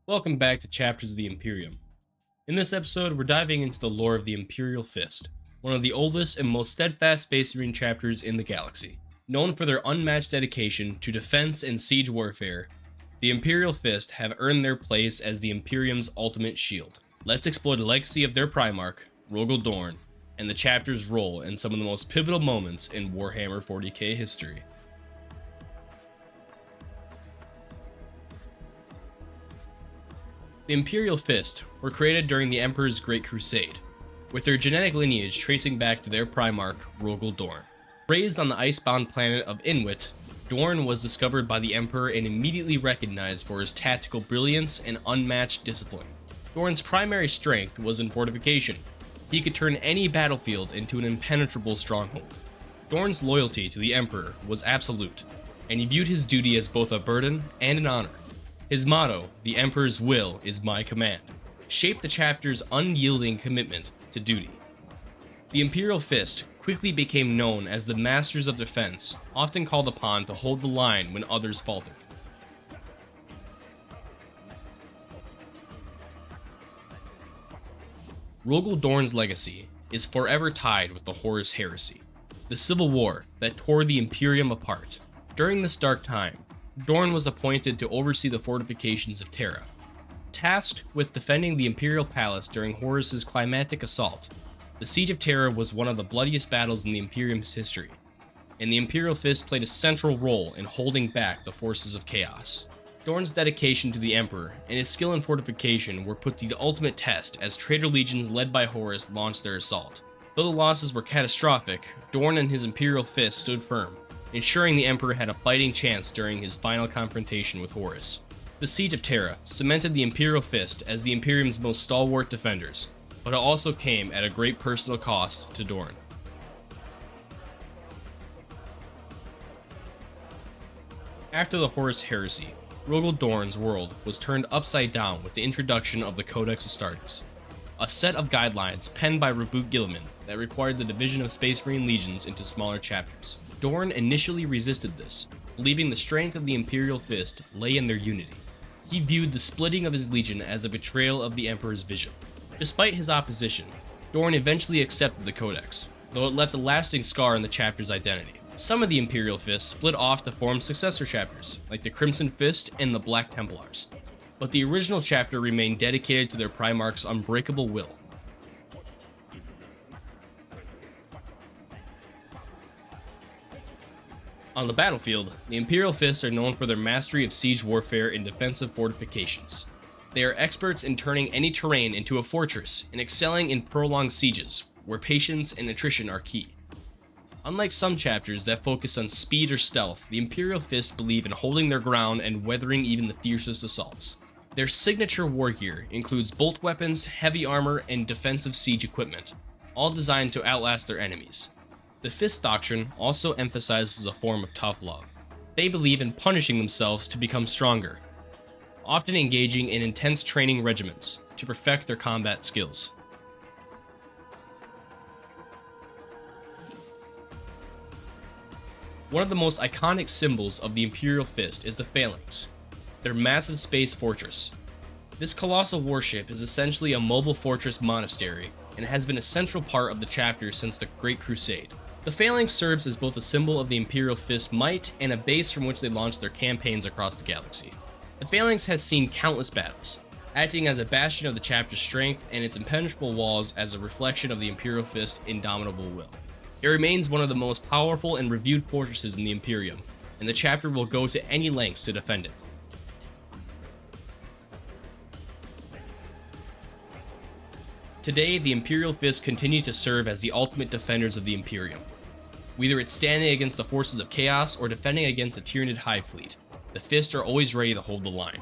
Welcome back to Chapters of the Imperium. In this episode, we're diving into the lore of the Imperial Fist, one of the oldest and most steadfast Space Marine chapters in the galaxy. Known for their unmatched dedication to defense and siege warfare, the Imperial Fist have earned their place as the Imperium's ultimate shield. Let's explore the legacy of their Primarch, Rogal Dorn, and the chapter's role in some of the most pivotal moments in Warhammer 40k history. The Imperial Fist were created during the Emperor's Great Crusade, with their genetic lineage tracing back to their Primarch, Rogal Dorn. Raised on the icebound planet of Inwit, Dorn was discovered by the Emperor and immediately recognized for his tactical brilliance and unmatched discipline. Dorn's primary strength was in fortification. He could turn any battlefield into an impenetrable stronghold. Dorn's loyalty to the Emperor was absolute, and he viewed his duty as both a burden and an honor. His motto, "The Emperor's will is my command," shaped the chapter's unyielding commitment to duty. The Imperial Fist quickly became known as the masters of defense, often called upon to hold the line when others faltered. Rogal Dorn's legacy is forever tied with the Horus Heresy, the civil war that tore the Imperium apart. During this dark time, Dorn was appointed to oversee the fortifications of Terra. Tasked with defending the Imperial Palace during Horus's climactic assault, the Siege of Terra was one of the bloodiest battles in the Imperium's history, and the Imperial Fist played a central role in holding back the forces of chaos. Dorn's dedication to the Emperor and his skill in fortification were put to the ultimate test as traitor legions led by Horus launched their assault. Though the losses were catastrophic, Dorn and his Imperial Fist stood firm, ensuring the Emperor had a fighting chance during his final confrontation with Horus. The Siege of Terra cemented the Imperial Fist as the Imperium's most stalwart defenders, but it also came at a great personal cost to Dorn. After the Horus Heresy, Rogal Dorn's world was turned upside down with the introduction of the Codex Astartes, a set of guidelines penned by Reboot Guilliman that required the division of Space Marine legions into smaller chapters. Dorn initially resisted this, believing the strength of the Imperial Fist lay in their unity. He viewed the splitting of his legion as a betrayal of the Emperor's vision. Despite his opposition, Dorn eventually accepted the Codex, though it left a lasting scar in the chapter's identity. Some of the Imperial Fists split off to form successor chapters, like the Crimson Fist and the Black Templars, but the original chapter remained dedicated to their Primarch's unbreakable will. On the battlefield, the Imperial Fists are known for their mastery of siege warfare and defensive fortifications. They are experts in turning any terrain into a fortress and excelling in prolonged sieges, where patience and attrition are key. Unlike some chapters that focus on speed or stealth, the Imperial Fists believe in holding their ground and weathering even the fiercest assaults. Their signature war gear includes bolt weapons, heavy armor, and defensive siege equipment, all designed to outlast their enemies. The Fist doctrine also emphasizes a form of tough love. They believe in punishing themselves to become stronger, often engaging in intense training regimens to perfect their combat skills. One of the most iconic symbols of the Imperial Fist is the Phalanx, their massive space fortress. This colossal warship is essentially a mobile fortress-monastery and has been a central part of the chapter since the Great Crusade. The Phalanx serves as both a symbol of the Imperial Fist's might and a base from which they launch their campaigns across the galaxy. The Phalanx has seen countless battles, acting as a bastion of the chapter's strength and its impenetrable walls as a reflection of the Imperial Fist's indomitable will. It remains one of the most powerful and revered fortresses in the Imperium, and the chapter will go to any lengths to defend it. Today, the Imperial Fists continue to serve as the ultimate defenders of the Imperium. Whether it's standing against the forces of chaos or defending against a Tyranid hive fleet, the Fists are always ready to hold the line.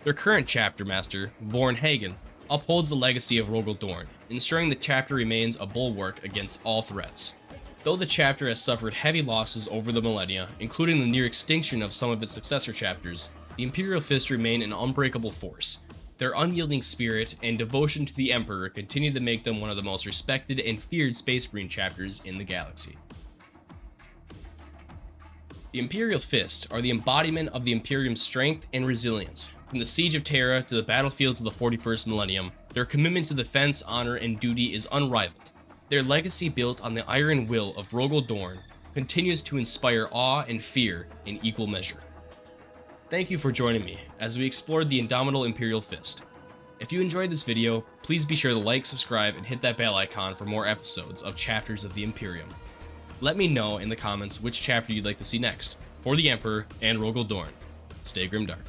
Their current chapter master, Vorn Hagen, upholds the legacy of Rogal Dorn, ensuring the chapter remains a bulwark against all threats. Though the chapter has suffered heavy losses over the millennia, including the near extinction of some of its successor chapters, the Imperial Fists remain an unbreakable force. Their unyielding spirit and devotion to the Emperor continue to make them one of the most respected and feared Space Marine chapters in the galaxy. The Imperial Fists are the embodiment of the Imperium's strength and resilience, From the Siege of Terra to the battlefields of the 41st millennium, their commitment to defense, honor, and duty is unrivaled. Their legacy, built on the iron will of Rogal Dorn, continues to inspire awe and fear in equal measure. Thank you for joining me as we explored the indomitable Imperial Fist. If you enjoyed this video, please be sure to like, subscribe, and hit that bell icon for more episodes of Chapters of the Imperium. Let me know in the comments which chapter you'd like to see next, for the Emperor and Rogal Dorn. Stay grimdark.